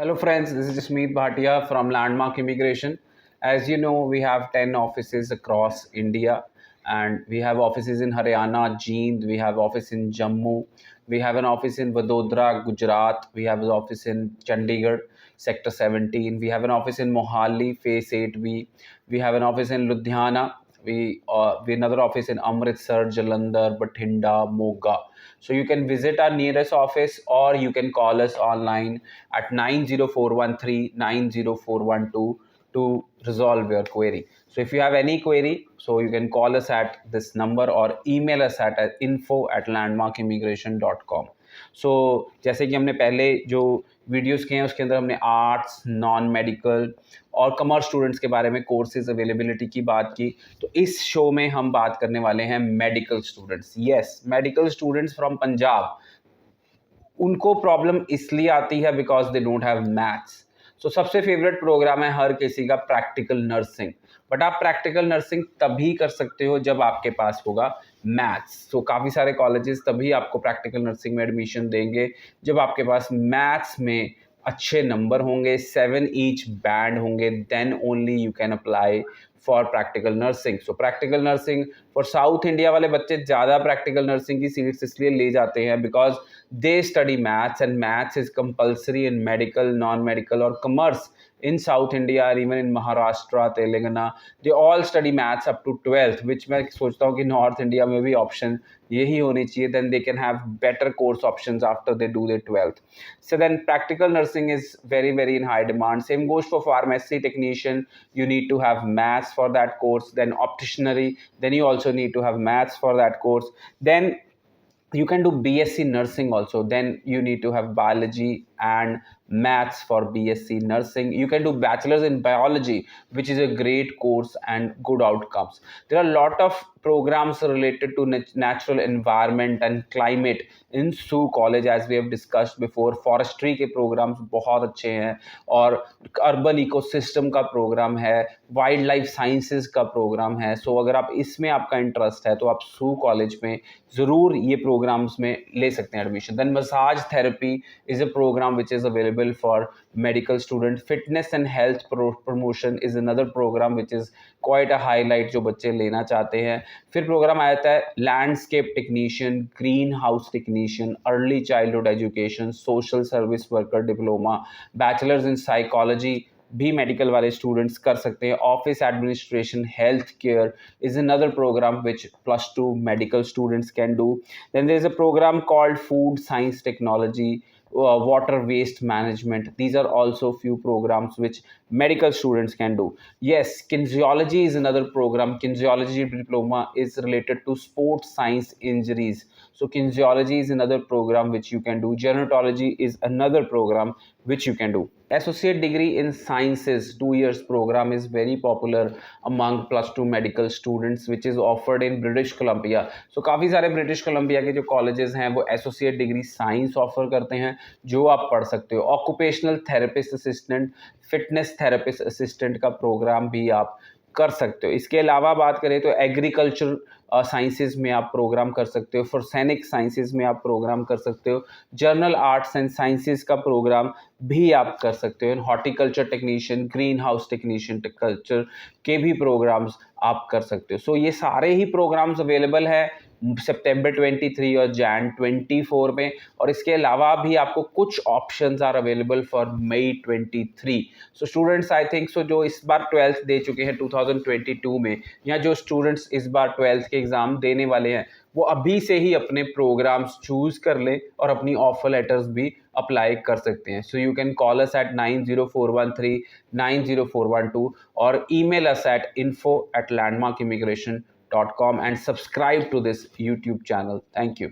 Hello friends, this is Jasmeet Bhatia from Landmark Immigration. As you know, we have 10 offices across India and we have offices in Haryana, Jind, we have office in Jammu, we have an office in Vadodara, Gujarat, we have an office in Chandigarh, Sector 17, we have an office in Mohali, Phase 8B, we have an office in Ludhiana, we another office in Amritsar, Jalandhar, Bathinda, Moga. So you can visit our nearest office or you can call us online at 90413 90412 to resolve your query. So if you have any query, so you can call us at this number or email us at info@landmarkimmigration.com. सो जैसे कि हमने पहले जो videos किए हैं उसके अंदर हमने आर्ट्स, नॉन मेडिकल और कमर्स स्टूडेंट्स के बारे में कोर्सेज अवेलेबिलिटी की बात की। तो इस शो में हम बात करने वाले हैं medical students. Yes, medical students from Punjab, उनको प्रॉब्लम इसलिए आती है because they don't have maths. So सबसे फेवरेट प्रोग्राम है हर किसी का प्रैक्टिकल नर्सिंग, बट आप प्रैक्टिकल नर्सिंग तभी कर सकते हो जब आपके पास होगा मैथ्स। सो काफ़ी सारे कॉलेजेस तभी आपको प्रैक्टिकल नर्सिंग में एडमिशन देंगे जब आपके पास मैथ्स में अच्छे नंबर होंगे, 7 ईच बैंड होंगे, then only you can apply for practical nursing. So practical nursing for South India वाले बच्चे ज़्यादा प्रैक्टिकल नर्सिंग की सीट्स इसलिए ले जाते हैं because they study maths and maths is compulsory in medical, non medical और commerce in South India or even in Maharashtra, Telangana, they all study maths up to 12th, which मैं सोचता हूँ कि North India में भी option यही होनी चाहिए, then they can have better course options after they do their 12th. So then practical nursing is very, very in high demand. Same goes for pharmacy technician. You need to have maths for that course. Then opticianry, then you also need to have maths for that course. Then you can do BSc nursing also, then you need to have biology and maths for BSc nursing. You can do bachelor's in biology, which is a great course and good outcomes. There are a lot of programs related to natural environment and climate in SU college, as we have discussed before. Forestry के programs बहुत अच्छे हैं और urban ecosystem का program है, wildlife sciences का program है. So अगर आप इसमें आपका interest है तो आप SU college में ज़रूर ये programs में ले सकते हैं admission. Then massage therapy is a program which is available for medical students. Fitness and health promotion is another program which is quite a highlight जो बच्चे लेना चाहते हैं. फिर प्रोग्राम आ जाता है landscape technician, greenhouse technician, early childhood education, social service worker diploma, bachelors in psychology भी मेडिकल वाले स्टूडेंट्स कर सकते हैं. Office administration, health care is another programme which +2 medical students can do. Then there is a programme called food science technology, water waste management. These are also few programs which medical students can do. Yes, kinesiology is another program. Kinesiology diploma is related to sports science injuries. So kinesiology is another program which you can do. Gerontology is another program which you can do. Associate degree in sciences 2 years program is very popular among +2 medical students, which is offered in British Columbia. So काफ़ी सारे British Columbia के जो colleges हैं वो associate degree science offer करते हैं जो आप पढ़ सकते हो. Occupational therapist assistant, fitness therapist assistant का प्रोग्राम भी आप कर सकते हो. इसके अलावा बात करें तो एग्रीकल्चर साइंसेज में आप प्रोग्राम कर सकते हो, फॉरेंसिक साइंसेज में आप प्रोग्राम कर सकते हो, जर्नल आर्ट्स एंड साइंसेज का प्रोग्राम भी आप कर सकते हो. Horticulture technician, greenhouse technician culture के भी प्रोग्राम्स आप कर सकते हो. सो ये सारे ही प्रोग्राम्स अवेलेबल है सितंबर 23 और जैन 24 में, और इसके अलावा भी आपको कुछ options are available for May 23. So students I think so जो इस बार 12th दे चुके हैं 2022 में, या जो स्टूडेंट्स इस बार 12th के एग्ज़ाम देने वाले हैं, वो अभी से ही अपने प्रोग्राम्स चूज़ कर लें और अपनी ऑफर लेटर्स भी अप्लाई कर सकते हैं. So you can call us at 90413 90412 और email us at info@landmarkimmigration.com and subscribe to this YouTube channel. Thank you.